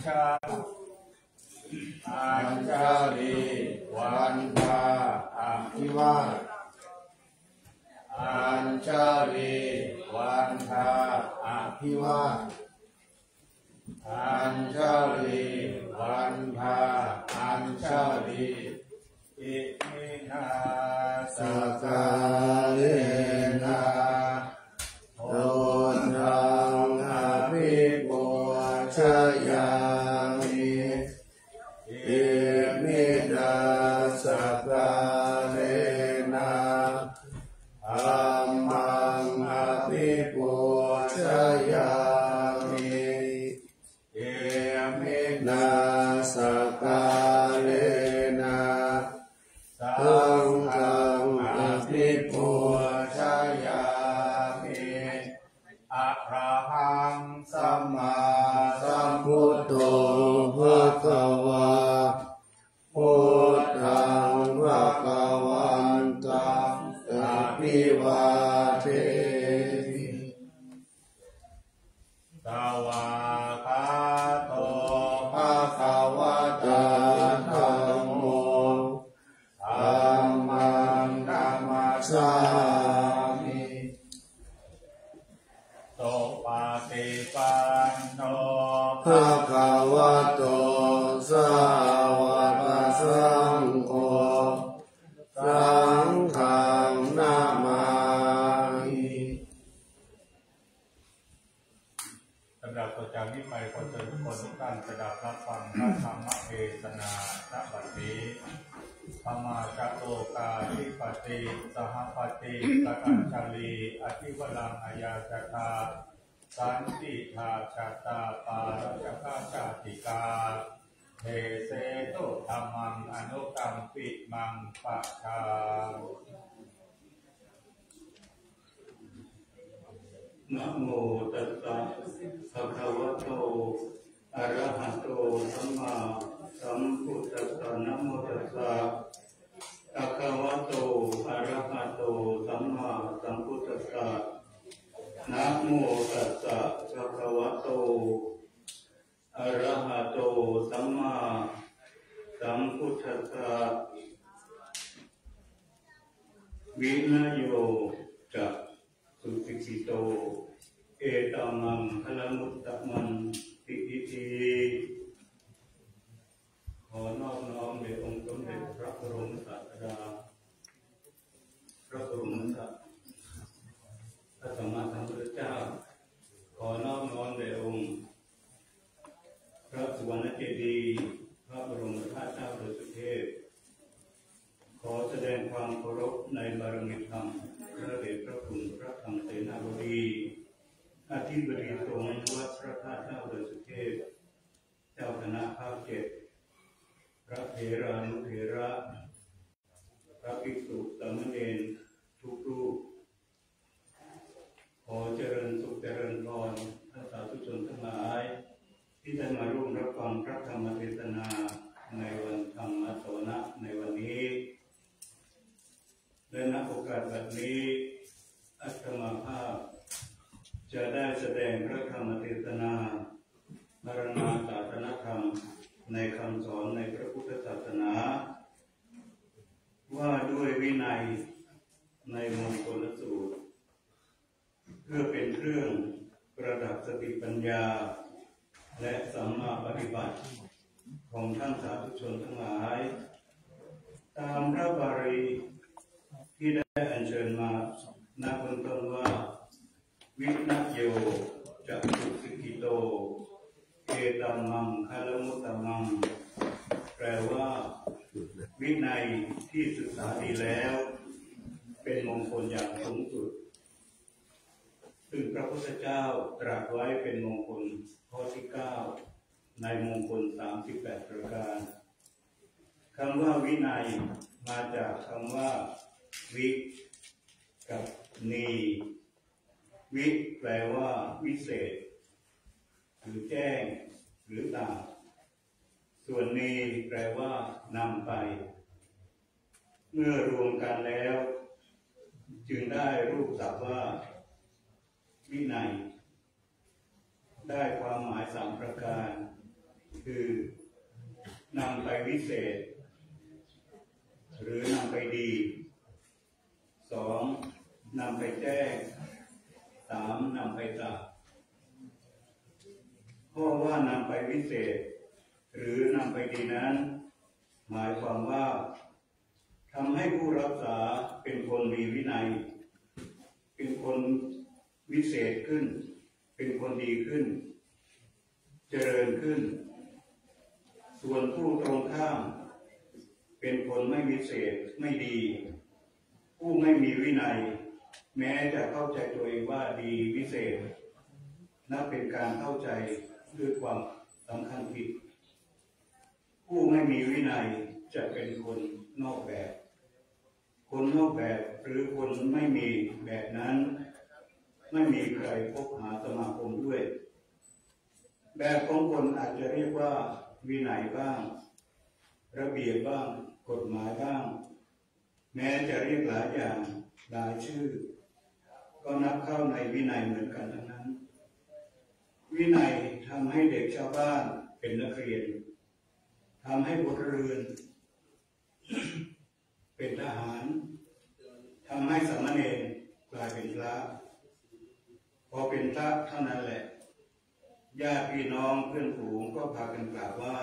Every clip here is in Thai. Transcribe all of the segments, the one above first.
ชาอัญชลีวันทาอภิวาทอัญชลีวันทาอภิวาทอัญชลีวันทาอัญชลีอิมินาสกาเลนะโอทังอภิปุชยามิอิมินาสกาเลนะธัมมังอภิปุชยามิอิมินาสกาเลนะสังฆังอภิปุชยามิอะระหังสัมมาสัมพุทโธภะคะวะพุทธังภะคะวันตังอะภิวาเทมิสวากขาโตภะคะวะโตธัมโมธัมมังนัมมาสามิโตปาติปันโนภะคะวะโตสาวกสังโฆสังฆังนามามิสำหรับต่อจากนี้ไปขอเชิญทุกคนทุกท่านสดับรับฟังพระธรรมเทศนาณบัดนี้ธรรมาจักโลกาธิปติสหปฏิสักัญชลีอธิวรังอายาจตาสันติทาชาตาปาราชกาชาติกาเทเสโตธรรมังอนุกัมปิมังปะชานะโมตัสสะภะคะวะโตอะระหะโตสัมมาสัมพุทธัสสะนะโมตัสสะภะคะวะโตอะระหะโตสัมมาสัมพุทธัสสะนะโมตัสสะภะคะวะโตอะระหะโตสัมมาสัมพุทธัสสะวินโยจะสุติกิโตเอตัมมังคลมุตตมังติอิติขอนอบน้อมแด่องค์สมเด็จพระบรมศาสดาพระบรมศาสดาพระสัมมาสัมพุทธเจ้าขอนอบน้อมแด่องค์พระสุวรรณเจดีย์พระบรมธาตุเจ้าดอยสุเทพขอแสดงความเคารพในบารมีธรรมพระเดชพระคุณพระธรรมเสนาบดีอธิบดีสงฆ์วัดพระธาตุเจ้าดอยสุเทพเจ้าคณะภาค7พระเถรานุเถระพระภิกษุสามเณรทุกรูปขอเจริญสุขเจริญพรท่านสาธุชนทั้งหลายที่ได้มาร่วมรับฟังพระธรรมเทศนาในวันธรรมสวนะในวันนี้และณโอกาสแบบนี้อาตมาภาพจะได้แสดงพระธรรมเทศนาบรรณาศาสนธรรมในคำสอนในพระพุทธศาสนาว่าด้วยวินัยในมงคลสูตรเพื่อเป็นเครื่องประดับสติปัญญาและสัมมาปฏิบัติของท่านสาธุชนทั้งหลายตามพระบาลีที่ได้อัญเชิญมาณเบื้องต้นว่าวินัยโยจักขุสิกิโตเอตัมมังคลมุตตมังแปลว่าวินัยที่ศึกษาดีแล้วเป็นมงคลอย่างสูงสุดซึ่งพระพุทธเจ้าตรัสไว้เป็นมงคลข้อที่9ในมงคล38ประการคำว่าวินัยมาจากคำว่าวิกับนีวิแปลว่าวิเศษหรือแจ้งหรือต่างส่วนนีแปลว่านำไปเมื่อรวมกันแล้วจึงได้รูปศัพท์ว่าวินัยได้ความหมาย3ประการ คือนำไปวิเศษหรือนำไปดี2นำไปแจ้ง3นำไปตรัสข้อว่านำไปวิเศษหรือนำไปดีนั้นหมายความว่าทำให้ผู้รักษาเป็นคนมีวินัยเป็นคนวิเศษขึ้นเป็นคนดีขึ้นเจริญขึ้นส่วนผู้ตรงข้ามเป็นคนไม่วิเศษไม่ดีผู้ไม่มีวินัยแม้จะเข้าใจตัวเองว่าดีวิเศษนับเป็นการเข้าใจด้วยความสำคัญผิดผู้ไม่มีวินัยจะเป็นคนนอกแบบคนนอกแบบหรือคนไม่มีแบบนั้นไม่มีใครพบหาสมาคมด้วยแบบของคนอาจจะเรียกว่าวินัยบ้างระเบียบบ้างกฎหมายบ้างแม้จะเรียกหลายอย่างหลายชื่อก็นับเข้าในวินัยเหมือนกันทั้งนั้นวินัยทำให้เด็กชาวบ้านเป็นนักเรียนทำให้พลเรือนเป็นทหารทำให้สามเณรกลายเป็นพระพอเป็นพระเท่านั้นแหละญาติพี่น้องเพื่อนฝูงก็พากันกราบไหว้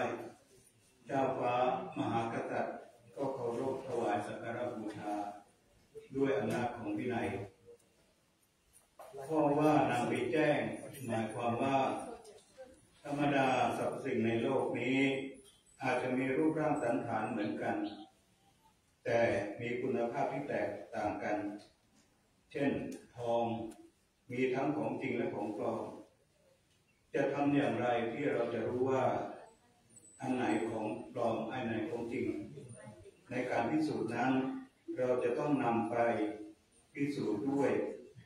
เจ้าฟ้ามหากษัตริย์ก็เคารพถวายสักการะบูชาด้วยอำนาจของวินัยข้อว่านำไปแจ้งหมายความว่าธรรมดาสรรพสิ่งในโลกนี้อาจจะมีรูปร่างสันฐานเหมือนกันแต่มีคุณภาพที่แตกต่างกันเช่นทองมีทั้งของจริงและของปลอมจะทำอย่างไรที่เราจะรู้ว่าอันไหนของปลอมอันไหนของจริงในการพิสูจน์นั้นเราจะต้องนำไปพิสูจน์ด้วย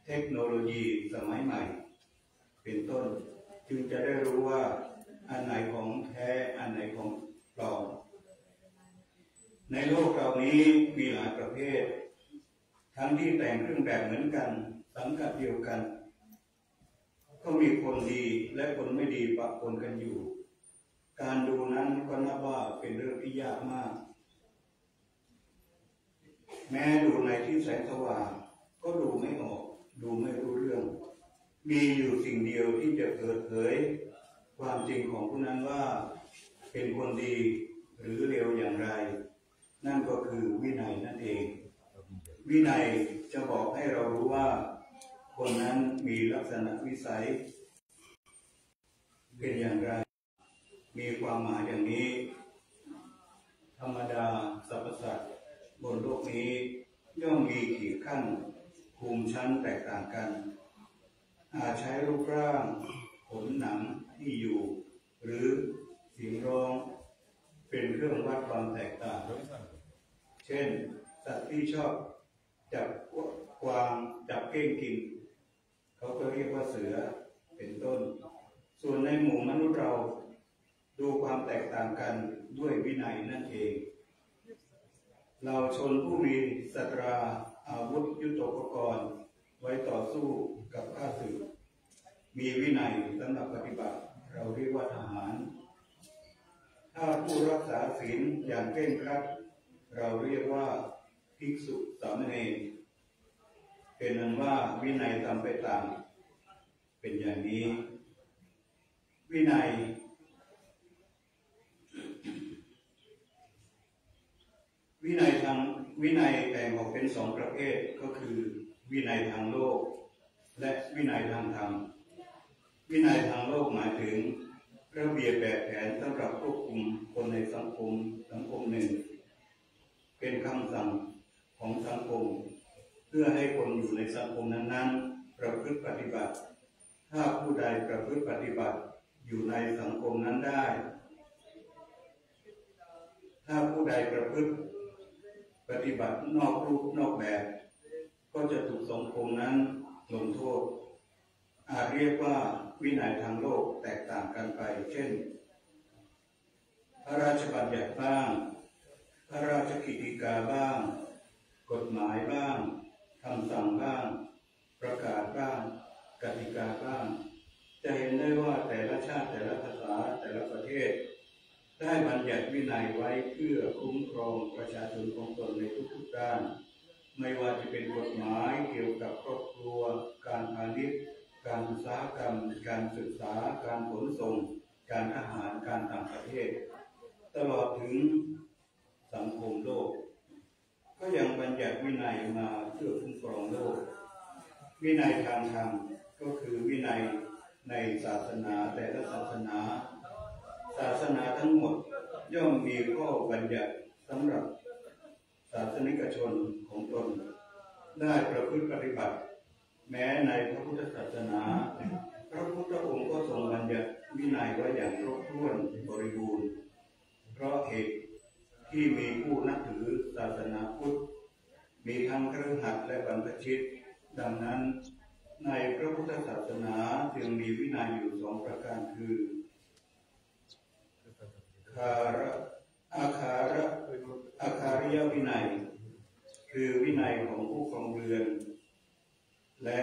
เทคโนโลยีสมัยใหม่เป็นต้นจึงจะได้รู้ว่าอันไหนของแท้อันไหนของปลอมในโลกเรานี้มีหลายประเภททั้งที่แต่งเครื่องแบบเหมือนกันสังกัดเดียวกันก็มีคนดีและคนไม่ดีปะปนกันอยู่การดูนั้นก็นับว่าเป็นเรื่องที่ยากมากแม้ดูในที่แสงสว่างก็ดูไม่ออกดูไม่รู้เรื่องมีอยู่สิ่งเดียวที่จะเปิดเผยความจริงของผู้นั้นว่าเป็นคนดีหรือเลวอย่างไรนั่นก็คือวินัยนั่นเองวินัยจะบอกให้เรารู้ว่าคนนั้นมีลักษณะวิสัยเป็นอย่างไรมีความหมายอย่างนี้ธรรมดาสรรพสัตว์บนโลกนี้ย่อมมีขีดขั้นภูมิชั้นแตกต่างกันอาจใช้รูปร่างขนหนังที่อยู่หรือเสียงร้องเป็นเครื่องวัดความแตกต่างเช่นสัตว์ที่ชอบจับกวางจับเก้งกินเขาก็เรียกว่าเสือเป็นต้นส่วนในหมู่มนุษย์เราดูความแตกต่างกันด้วยวินัยนั่นเองเราชนผู้มีศรัทธาอาวุธยุทโธปกรณ์ไว้ต่อสู้กับข้าศึกมีวินัยสำหรับปฏิบัติเราเรียกว่าทหารถ้าผู้รักษาศีลอย่างเคร่งครัดเราเรียกว่าภิกษุสามเณรเป็นนั้นว่าวินัยทำไปตามเป็นอย่างนี้วินัยแบ่งออกเป็น2ประเภทก็คือวินัยทางโลกและวินัยทางธรรมวินัยทางโลกหมายถึงระเบียบแบบแผนสำหรับควบคุมคนในสังคมหนึ่งเป็นคำสั่งของสังคมเพื่อให้คนอยู่ในสังคมนั้นๆประพฤติปฏิบัติถ้าผู้ใดประพฤติปฏิบัติอยู่ในสังคมนั้นได้ถ้าผู้ใดประพฤติปฏิบัตินอกรูปนอกแบบก็จะถูกสังคมนั้นลงโทษอาจเรียกว่าวินัยทางโลกแตกต่างกันไปเช่นพระราชบัญญัติบ้างพระราชกิจกาบ้างกฎหมายบ้างคำสั่งบ้างประกาศบ้างกติกาบ้างจะเห็นได้ว่าแต่ละชาติแต่ละภาษาแต่ละประเทศ ได้บัญญัติวินัยไว้เพื่อคุ้มครองประชาชนของตนในทุกๆด้านไม่ว่าจะเป็นกฎหมายเกี่ยวกับครอบครัวการพาณิชย์การอุตสาหกรรมการศึกษาการขนส่งการอาหารการต่างประเทศตลอดถึงสังคมโลกก็ยังบัญญัติวินัยมาเพื่อคุ้มครองโลกวินัยทางธรรมก็คือวินัยในศาสนาแต่ละศาสนาทั้งหมดย่อมมีข้อบัญญัติสำหรับศาสนิกชนของตนได้ประพฤติปฏิบัติแม้ในพระพุทธศาสนาพระพุทธองค์ก็ทรงบัญญัติวินัยไว้อย่างครบถ้วนบริบูรณ์เพราะเหตุที่มีผู้นับถือศาสนาพุทธมีทั้งคฤหัสถ์และบรรพชิตดังนั้นในพระพุทธศาสนาจึงมีวินัยอยู่สองประการคืออาคาริยวินัยคือวินัยของผู้ครองเรือนและ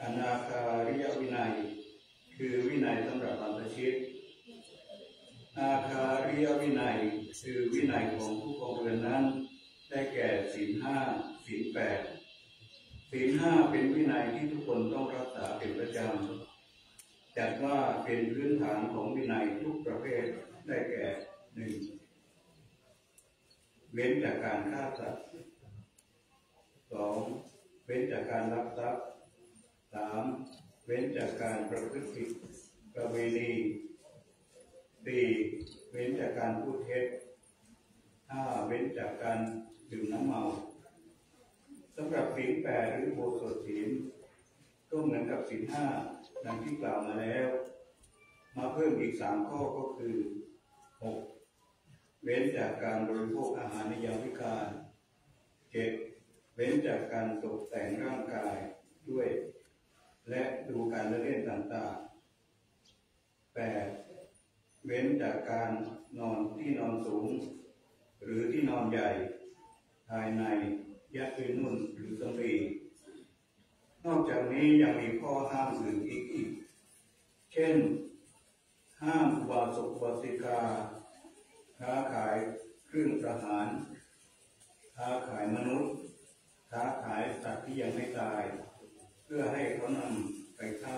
อนาคาริยวินัยคือวินัยสำหรับบรรพชิตอาคาริยวินัยคือวินัยของผู้ครองเรือนนั้นได้แก่ศีล 5 ศีล 8 ศีล 5เป็นวินัยที่ทุกคนต้องรักษาเป็นประจำจัดว่าเป็นพื้นฐานของวินัยทุกประเภทได้แก่ 1. เว้นจากการฆ่าสัตว์ 2. เว้นจากการลักทรัพย์ 3. เว้นจากการประพฤติผิดประเวณี 4. เว้นจากการพูดเท็จ 5. เว้นจากการดื่มน้ำเมาสำหรับศีล 8หรือโบสถศีลก็เหมือนกับศีล 5ดังที่กล่าวมาแล้วมาเพิ่มอีก3ข้อก็คือ 6. เว้นจากการบริโภคอาหารในยามวิกาล 7. เว้นจากการตกแต่งร่างกายด้วยและดูการเล่นต่างๆ 8. เว้นจากการนอนที่นอนสูงหรือที่นอนใหญ่ภายในยัดด้วยนุ่นหรือสำลีนอกจากนี้ยังมีข้อห้ามอื่นอีกเช่นห้ามอุบาสกอุบาสิกาค้าขายเครื่องประหารค้าขายมนุษย์ค้าขายสัตว์ที่ยังไม่ตายเพื่อให้เขานำไปฆ่า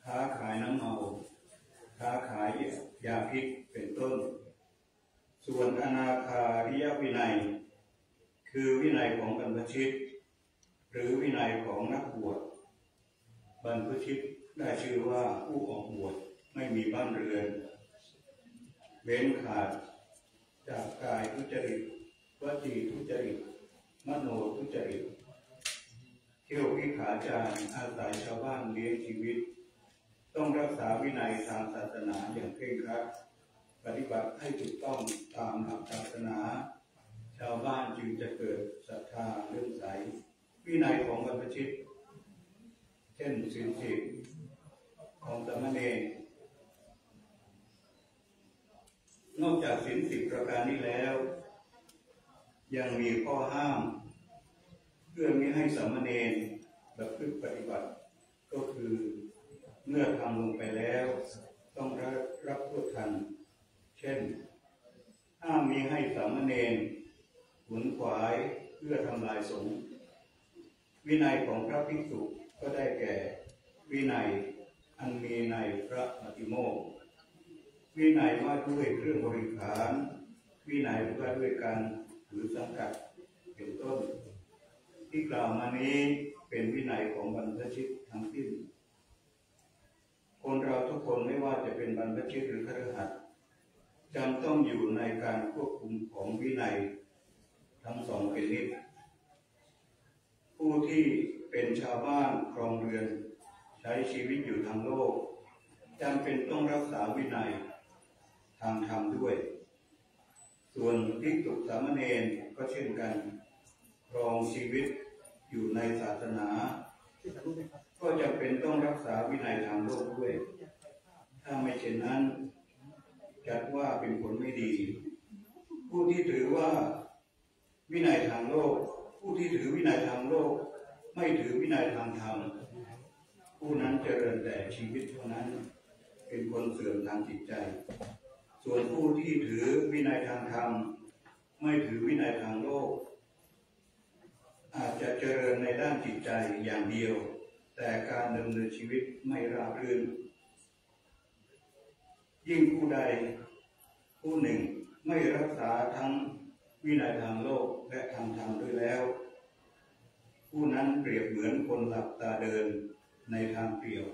ค้าขายน้ำเมาค้าขายยาพิษเป็นต้นส่วนอนาคาริยวินัยคือวินัยของบรรพชิตหรือวินัยของนักบวชบรรพชิตได้ชื่อว่าผู้ออกบวชไม่มีบ้านเรือนเว้นขาดจากกายทุจริตวจีทุจริตมโนทุจริตเที่ยวพิขาจารอาศัยชาวบ้านเลี้ยงชีวิตต้องรักษาวินัยทางศาสนาอย่างเคร่งครัดปฏิบัติให้ถูกต้องตามหลักศาสนาชาวบ้านจึงจะเกิดศรัทธาเลื่อมใสวินัยของบรรพชิตเช่นศีล 10ของสามเณรนอกจากศีล 10ประการนี้แล้วยังมีข้อห้ามเพื่อไม่ให้สามเณรประพฤติปฏิบัติก็คือเมื่อทำลงไปแล้วต้องรับโทษทันเช่นห้ามมีให้สามเณรขวนขวายเพื่อทำลายสงฆ์วินัยของพระภิกษุก็ได้แก่วินัยอันมีในพระปฏิโมกข์วินัยว่าด้วยเครื่องบริขารวินัยว่าด้วยการถือสังกัดเป็นต้นที่กล่าวมานี้เป็นวินัยของบรรพชิตทั้งสิ้นคนเราทุกคนไม่ว่าจะเป็นบรรพชิตหรือคฤหัสถ์จำต้องอยู่ในการควบคุมของวินัยทั้งสองเป็นนิจผู้ที่เป็นชาวบ้านครองเรือนใช้ชีวิตอยู่ทางโลกจำเป็นต้องรักษาวินัยทางธรรมด้วยส่วนภิกษุสามเณรก็เช่นกันครองชีวิตอยู่ในศาสนาก็จำเป็นต้องรักษาวินัยทางโลกด้วยถ้าไม่เช่นนั้นจัดว่าเป็นผลไม่ดีผู้ที่ถือว่าวินัยทางโลกผู้ที่ถือวินัยทางโลกไม่ถือวินัยทางธรรมผู้นั้นเจริญแต่ชีวิตเท่านั้น เป็นคนเสื่อมทางจิตใจส่วนผู้ที่ถือวินัยทางธรรมไม่ถือวินัยทางโลกอาจจะเจริญในด้านจิตใจอย่างเดียวแต่การดำเนินชีวิตไม่ราบรื่นยิ่งผู้ใดผู้หนึ่งไม่รักษาทั้งวินัยทางโลกและทางธรรมด้วยแล้วผู้นั้นเปรียบเหมือนคนหลับตาเดินในทางเปลี่ยว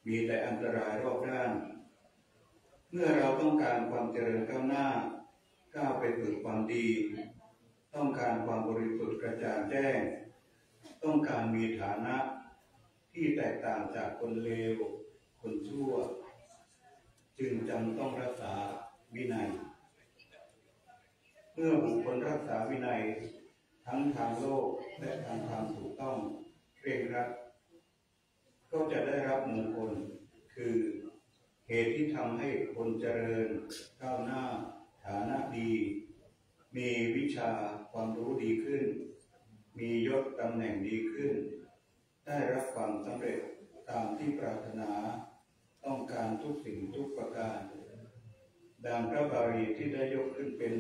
มีแต่อันตรายรอบด้านเมื่อเราต้องการความเจริญก้าวหน้าก้าวไปสู่ความดีต้องการความบริสุทธิ์กระจ่างแจ้งต้องการมีฐานะที่แตกต่างจากคนเลวคนชั่วจึงจำต้องรักษาวินัยเมื่อบุคคลรักษาวินัยทั้งทางโลกและทางธรรมถูกต้องเคร่งครัดก็จะได้รับมงคลคือเหตุที่ทำให้คนเจริญก้าวหน้าฐานะดีมีวิชาความรู้ดีขึ้นมียศตำแหน่งดีขึ้นได้รับความสำเร็จตามที่ปรารถนาต้องการทุกสิ่งทุกประการดังพระบาลีที่ได้ยกขึ้นเป็น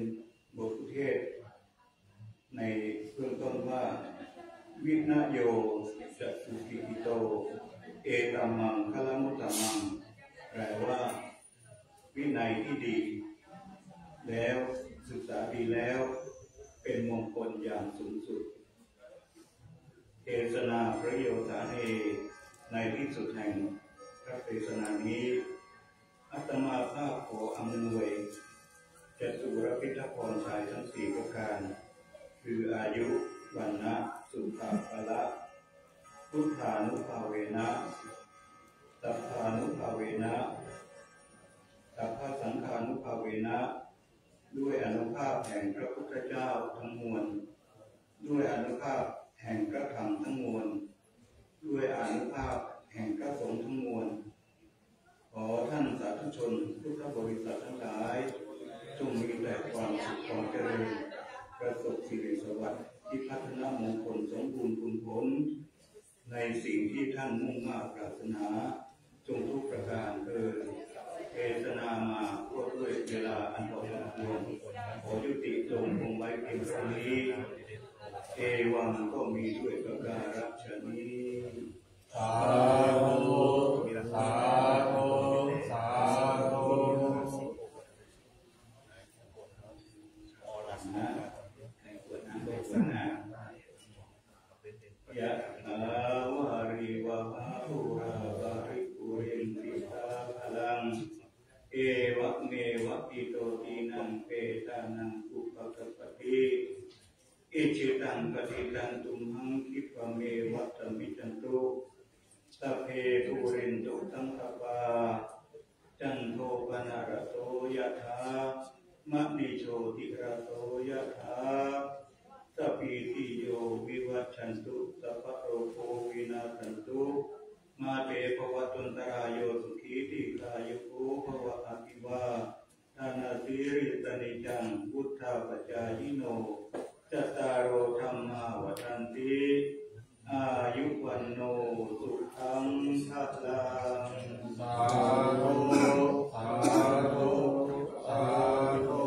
บทเทศในเบื้องต้นว่าวินโยจัตุกิโตเอตัมมังคลมุตตมังแปลว่าวินัยที่ดีแล้วศึกษาดีแล้วเป็นมงคลอย่างสูงสุดเทศนาพระโยธาเนในที่สุดแห่งพระเทศนานี้อาตมาภาพขออำนวยจตุรพิธพรชัยทั้ง4ประการคืออายุวันนะสุขภาละพุทธานุภาเวนะสัพพานุภาเวนะสัพพสังฆานุภาเวนะด้วยอานุภาพแห่งพระพุทธเจ้าทั้งมวลด้วยอานุภาพแห่งพระธรรมทั้งมวลด้วยอานุภาพแห่งพระสงฆ์ทั้งมวลขอท่านสาธุชนพุทธบริษัททั้งหลายจงมีแต่ความสุขความเจริญประสบสิริสวัสดิ์ที่พัฒนามงคลสมบูรณ์ผลในสิ่งที่ท่านมุ่งมาปรารถนาจงทุกประการเทศนามาก็ด้วยเวลาอันพอสมควรขอยุติลงคงไว้เพียงเท่านี้เอวังก็มีด้วยประการฉะนี้สาธุสาธุสาธุนะในขวดน้ำได้สนะยะถาวาริวหาภูราบาริปุเรนติสาภลังเอวะเมวะอิโตตินังเปตานังอุปกัปปติอิจิตังปฏิตังตุมหังคิปะเมวะตมิจันตุสัพเพภูเรนตุสังคปาจันโทปนะระโสยะถามะนิโชติระโสยะถาสัพพิติโยวิวัชชันตุสัพพะโรโควินาศสันตุมาเตภวตุนตรายโยสุขีติกายุโกภวะอภิวาทานาสิริสนิจังพุทธาปัจจายโนจัตตารโอธรรมาวัฏันติอายุวันโนสุขังภะลังสาธุสาธุสาธุ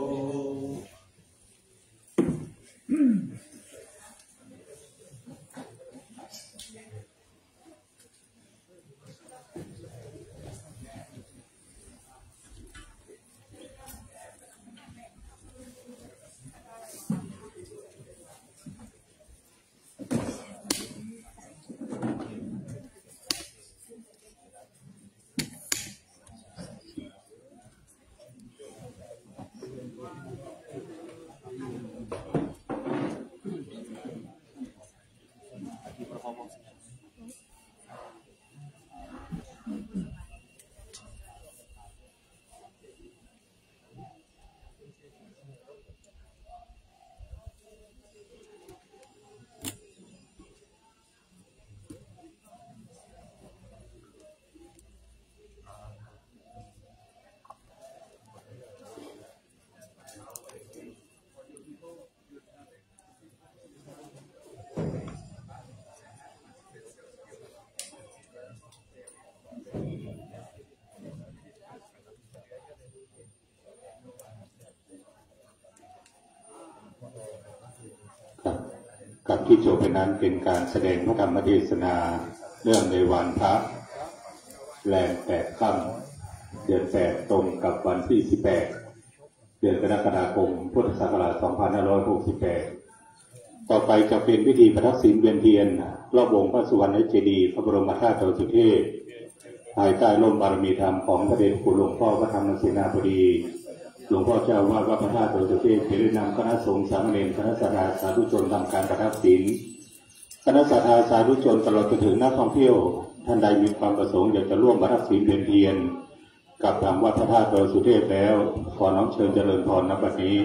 ที่จบไปนั้นเป็นการแสดงพระธรรมเทศนาเนื่องในวันพระแรม8 ค่ำเดือน8ตรงกับวันที่18เดือนกรกฎาคมพุทธศักราช2568ต่อไปจะเป็นพิธีประทักษิณเวียนเทียนรอบองค์พระสุวรรณเจดีย์พระบรมธาตุดอยสุเทพภายใต้ร่มบารมีธรรมของพระเดชคุณหลวงพ่อพระธรรมเสนาบดีหลวงพ่อเจ้าว่าวัดพระธาตุดอยสุเทพได้นำคณะสงฆ์สามเณรคณะศรัทธาสาธุชนทำการประทักษิณคณะศรัทธาสาธุชนตลอดไปถึงนักท่องเที่ยวท่านใดมีความประสงค์อยากจะร่วมประทักษิณเวียนเทียนกับทางวัดพระธาตุดอยสุเทพแล้วขอน้อมเชิญเจริญพรณบัดนี้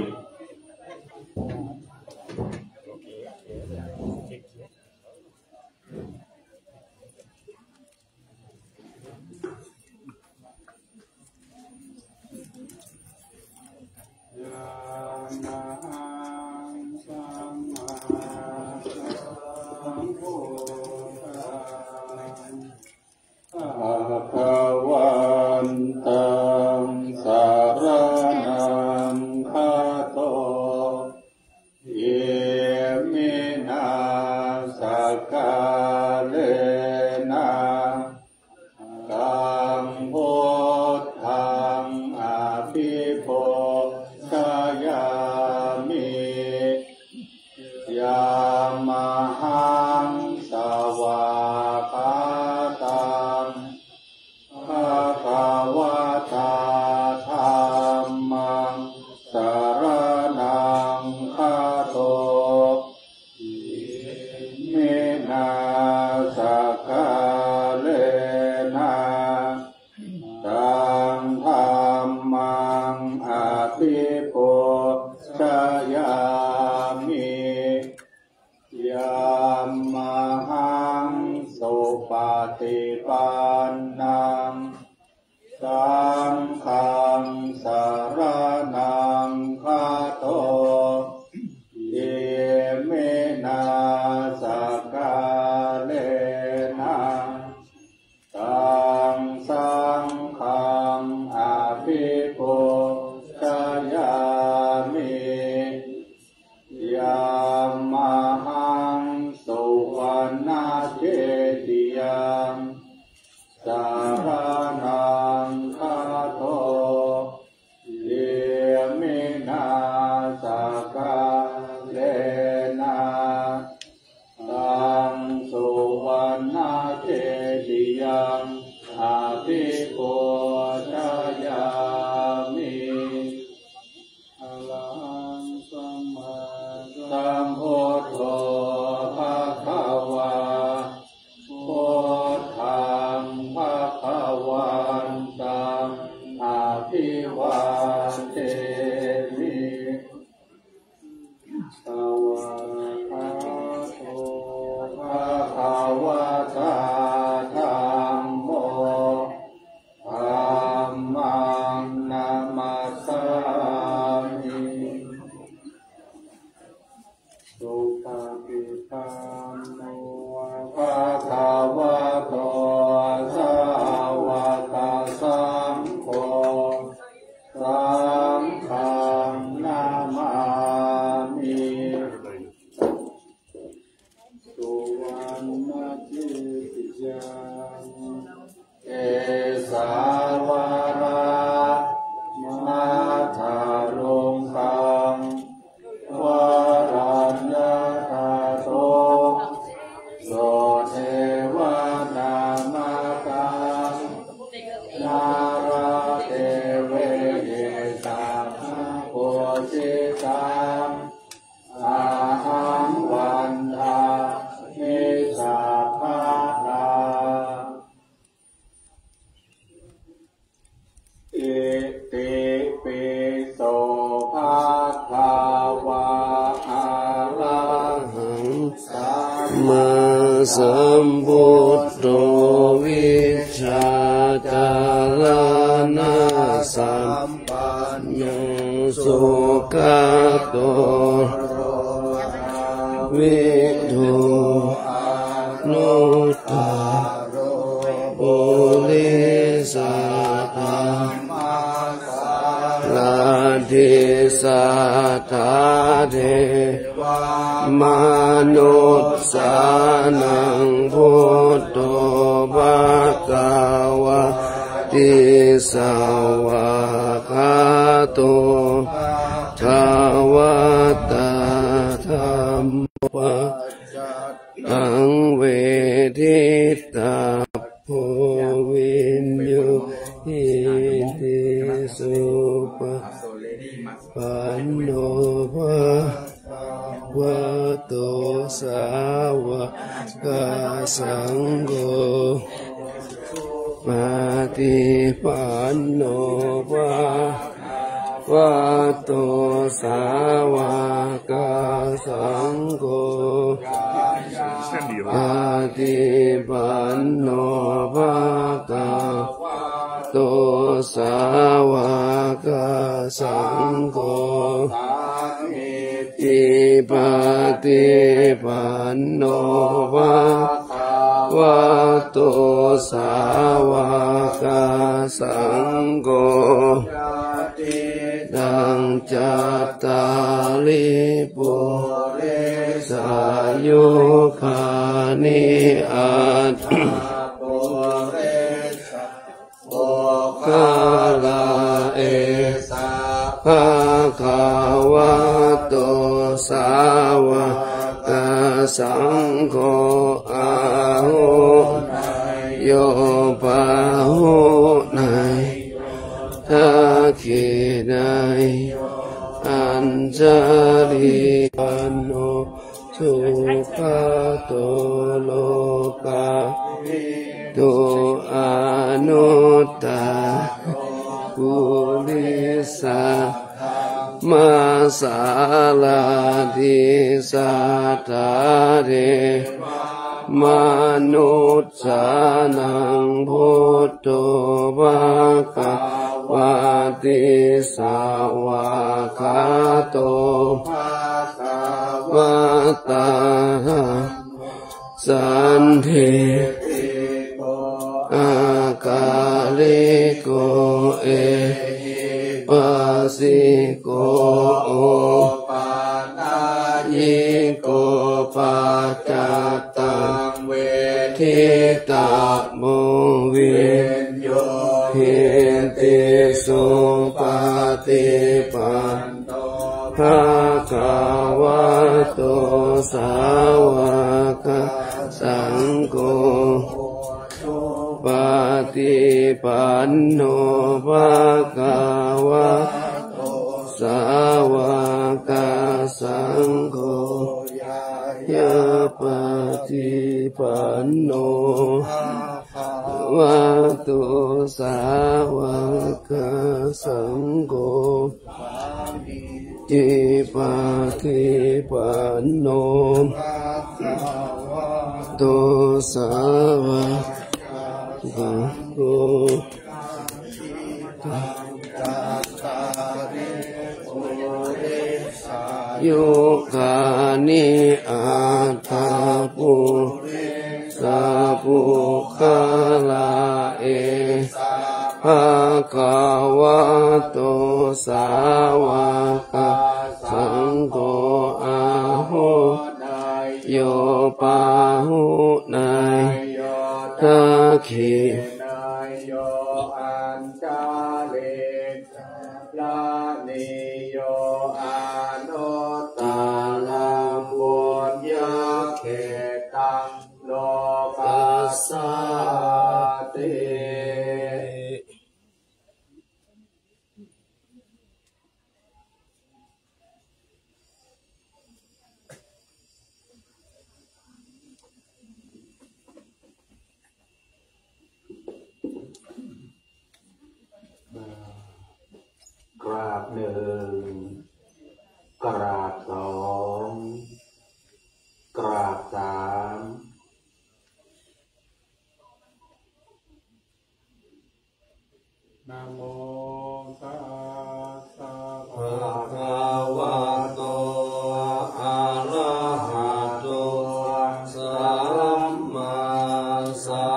สัมพุทโธวิชาจารณะสัมปันโนสุขโตวิทูนุตตะปุริสธรรมลาธิสัทธาเทวามนุษ สานังพุทโธภะคะวะติสาวกขาโตภควตาธัมโมอังเวทิตาโพวินโยหิติสุปปันโนภะวะโตสาวกสังโฆปฏิปันโนภะวะโตสาวกสังโฆปฏิปันโนภะคะวะโตสาวกสังโฆอิปฏิปันโนภะคะวะโตสาวกสังโฆดังจัตตาลิปุเรสายุคานิอัตปุเรสโอคาลาเอสาภะคะวะโตสาวกสังโฆอาหุโยปะหุไนทักขิไนอัญจลิปันโนสุขโตโลกาตุอนุตตะปุริสามาสาลาดิสัทธาเรมนุษย์สานังพุทโธภะคะวะติสาวกขาโตภะคะวะตาสันทิอากาลิโกเอปัสสิโกโอปานายิโกปัจจตังเวทิตาโมวินโยหิติสุปฏิปันโนภะคะวะโตสาวกสังโฆปฏิปันโนภะคะวะโตสาวกสังโฆยะปฏิปันโนภะคะวะโตสาวกสังโฆจิปฏิปันโนภะคะวะโตสาวกสังโฆโยกานิอัตถาปุสาปุคาลาเอภะคะวะโตสาวกสังโฆอาหุโยปาหุนายทักขิโยอัญจาเลลานิโยอานุตตาลังบุญญาเขตังโลกัสสติกราบหนึ่งกราบสองกราบสามนะโมตัสสะภะคะวะโตอะระหะโตสัมมาสั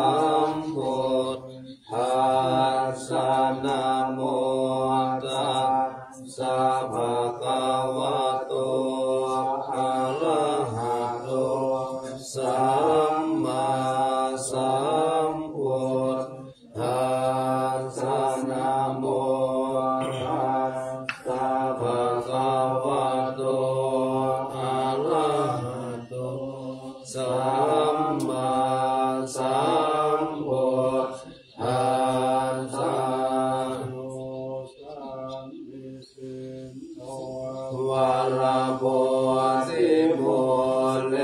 มพุทธัสสะนะโมตัสสะภะคะวะโตอะระหะโต รโพธิโมเล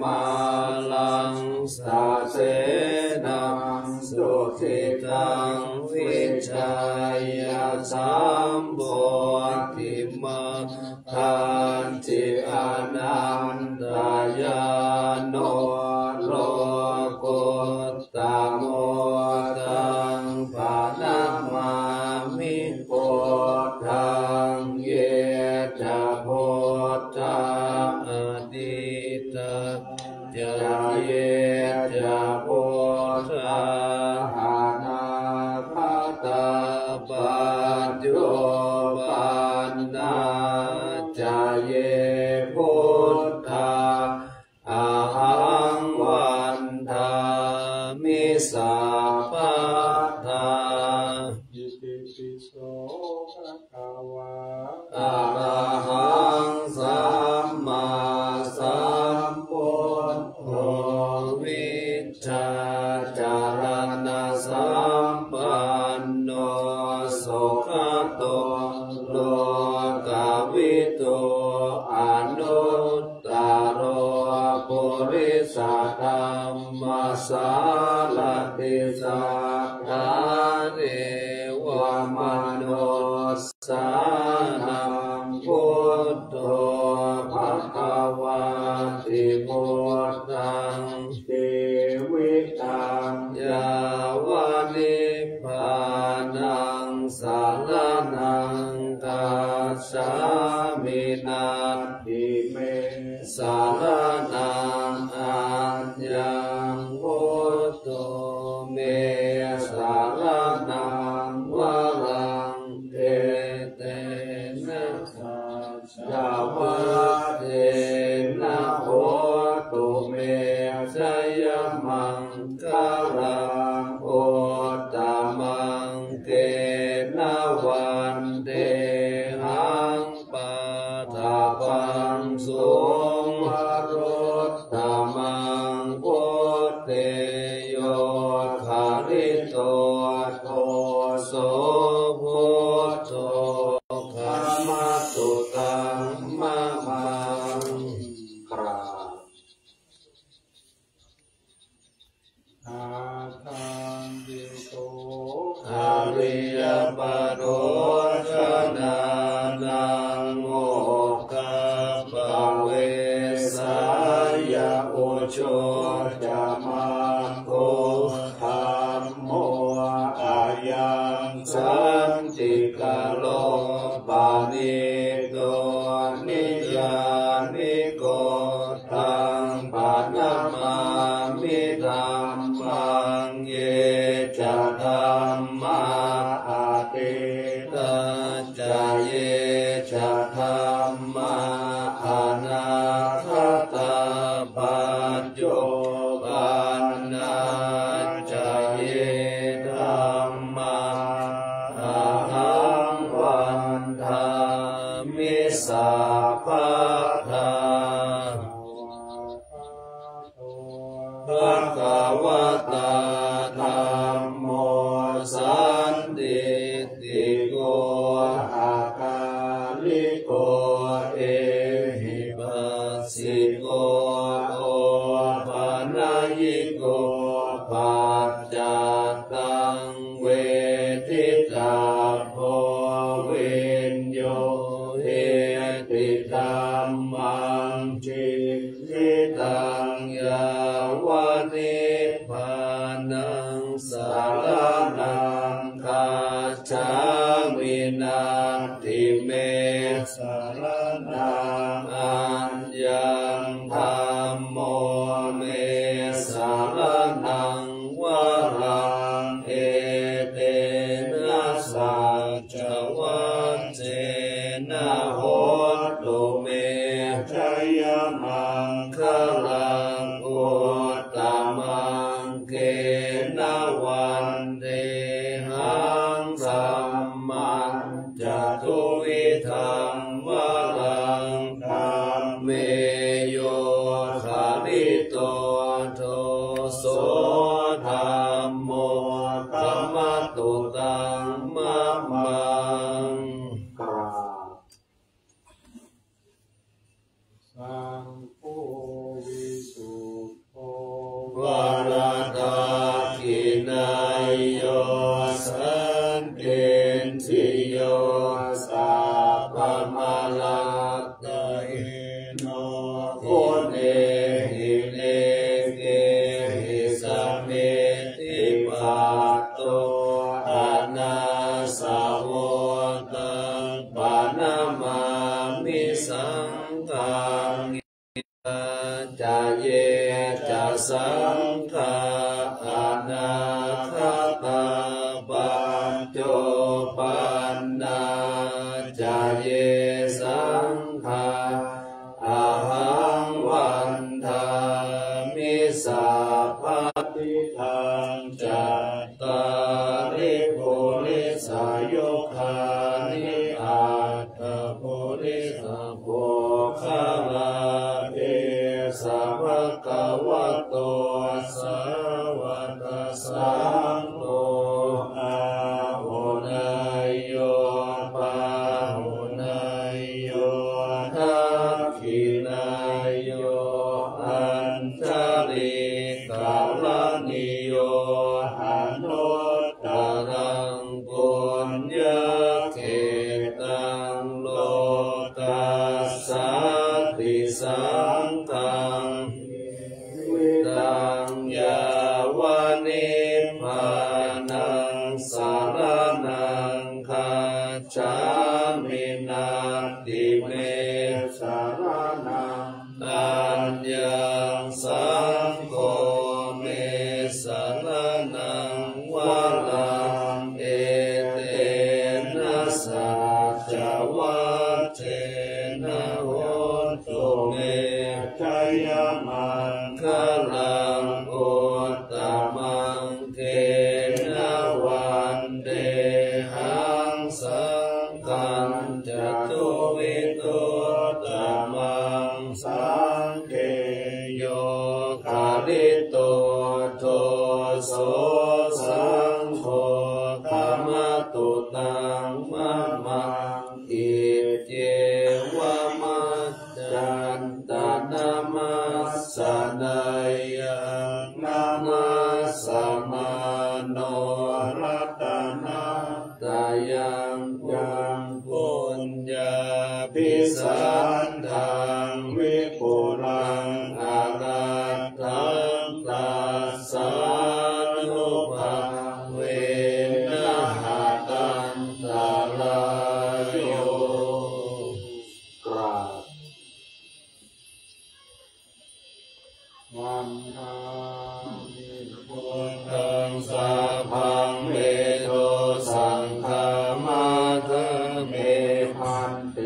มาลังสาเสนังสุขิตังวิชัยสัมโพธิมาทันติอนันตายาโนโลกุตตโมตังปานามามิโพธังเยจะโพธาอดิตจเยจะโพธาอนาคตาปัจจุบันนาจเยพุทธาอาหังวันธามิสัพพทาอิติปิโสภะคะวะอะระหังสัมมาสัมพุทโธวิชชาจารณะสัมปันโนสุขโตโลกวิทูอนุตตโรปุริสธรรมสารติสักขาเรวมนุสสานังพุทโธภควาติพุทธังเทวิตังยาวานิพพานังสารนังกัจฉามินาทิเมสารนังอัญญังพุทโธเมสารนังวรังเทเตนะสัจจวัตเตนะโหตุเมชยมังคารังโอตตมังเกนะวันเตหังปะทาปังสุงวโรตตมังพุทเตโยคาริโตโทโสพุทโธธรรมตุตังมะมังกราบอาทังดิโตอริยปัตโตชนะนังโมกะปะเวสายะโอโชจามาโคธัมโมอายังสันติกาโลปานิโตนิยานิโกตังปานามามิธัมมังเยจะธัมมาอาติตาจเยจะธัมมาอนาคตาปัจจุบันนาจเยธัมมาอาหังวันธามิสัพพทาภะคะวะตาธัมโมสันติติโกอาคาลิโกเอหิปัสสิโกโอปานายิโกปัจจตังเวทิตาโพวินโยเอติธัมมังจิติตังยาวานิพพานังสารนังกัจฉามินาทิเมสารนังอัญญังธัมโมเมสารนังวรังเอเตนะสัจวัตเจนะโหตุเมชยมังคลังโอตตมังเกนะวันเตหังสัมมันจะทุวิธังวรังธัมเมโยคาริโตโทโสธัมโมธัมมตุตังมะมังกราบ โยสัพพมาลัตตะโนพุเนหิเลเกหิสัมเมติปัตโตอานาสาวตังปานามามิสังฆังจาเยจะสังฆาอนาคตาปัญโจปันนาจาเยสังฆาอาหังวันทามิสัพพติทางจัตตาริปุริสายุคานิอัตถปุริสโภคลาเอสัพพะคะวะโตสาวกสังโฆอาหุนายโยปาหุนายโยทักขินายโยอัญชลิกาลนิโยอนุตตรังปุญญเขตังโลกัสสติสังฆังวิตังยาวานิพพานังสารนังคัจฉามินาติเมสารนังอัญญังสังโฆเมสารนังวะลังเอเตนะสัจวัตเถนะโหตุเมชยมังคลังอุตตมังเทนะวันเดหังสังฆังจตุวิตุตตมังสังเกโยคาลิโตโทโสสังโฆธรรมตุตังมะมังอิเจวะมัจจันตนามัสสนัยยังนามัสสมาโนรัตนาตายังยังปุญญาภิสันทังวิปุรังอารัตถังตัสสานุภาเวนะหะตันตรายโยกราบวันทามิพุทธังสัพพังเมโทสังฆามาเถเมพันเต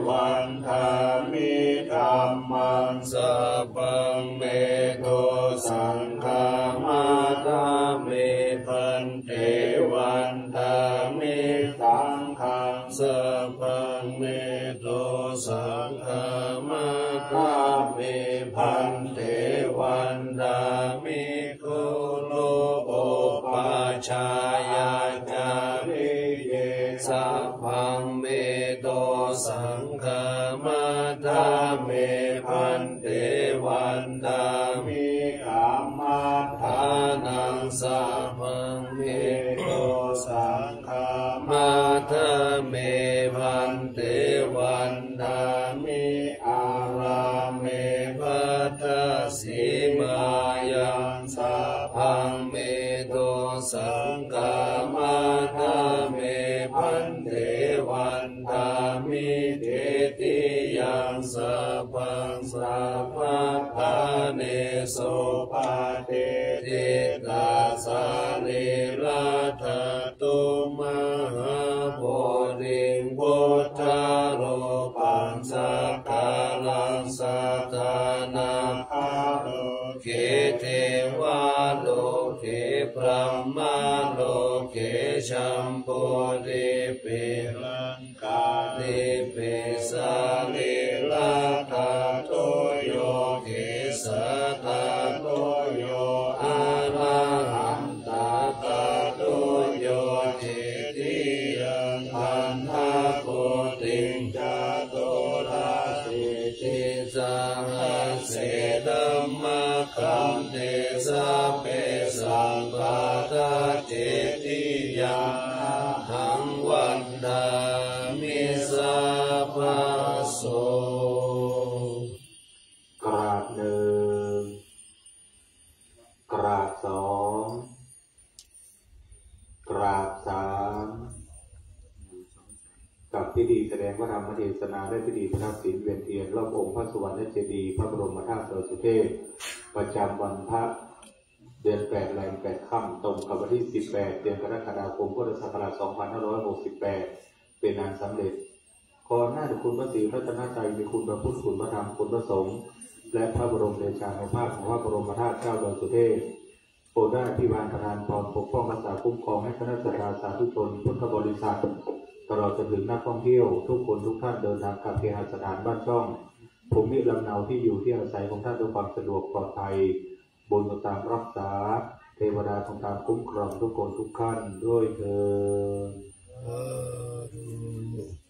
วันทามิธัมมังสัพพังเมโทสังฆามาเถเมพันเตวันทามิสังฆังสัพพังเมโทสังฆามาเถเมพันเตวันทามิคุโลโอปาชายาจาริเยสัพพังเมโตสังฆามาเถเมพันเตวันทามิกัมมัฏฐานังสัพพังเมโตสังฆามาเถเมพันเตวันทามิอาราเมพัทธสีมายังสัพพังเมโตสังฆามาเถเมพันเตวันทามิเทติยังสัพพังสัพพะทาเนโสภาเตติตาสาลิลาทะตุมหาโพธิพุทธาโลปังสักกาลังสัทธานาคาโลเกเทวาโลเกพระมาโลเกชัมโพธิเปรังกาลิเปสาลิลาคาโตโยเกสัตตาโตโยอาราหันตาตาโตโยเทติยังพันธะโกติงจาโตราสิจิสาหัสเสดัมมะคัมเตสัพเพสังฆาตาเจติยังหังวันดา กับพิธีแสดงพระธรรมเทศนาและพิธีประทับศีลเวียนเทียนรอบองค์พระสุวรรณเจดีย์พระบรมธาตุดอยสุเทพประจำวันพระเดือน8 แรม 8 ค่ำตรงกับวันที่18 เดือนกรกฎาคมพุทธศักราช 2568 เป็นอันสำเร็จขอหน้าถึงคุณพระศรีรัตนตรัยมีคุณพระพุทธคุณพระธรรมคุณพระสงฆ์และพระบรมเดชานุภาพของพระบรมธาตุเจ้าดอยสุเทพโปรดได้พิวานประทานพรปกป้องรักษาคุ้มครองให้คณะสัตยาสาธุชนพุทธบริษัทตลอดจนถึงนักท่องเที่ยวทุกคนทุกท่านเดินทางกลับเคหสถานบ้านช่องภูมิลำเนาที่อยู่ที่อาศัยของท่านด้วยความสะดวกปลอดภัยบุญตามรักษาเทวดาทรงตามคุ้มครองทุกคนทุกท่านด้วยเถิด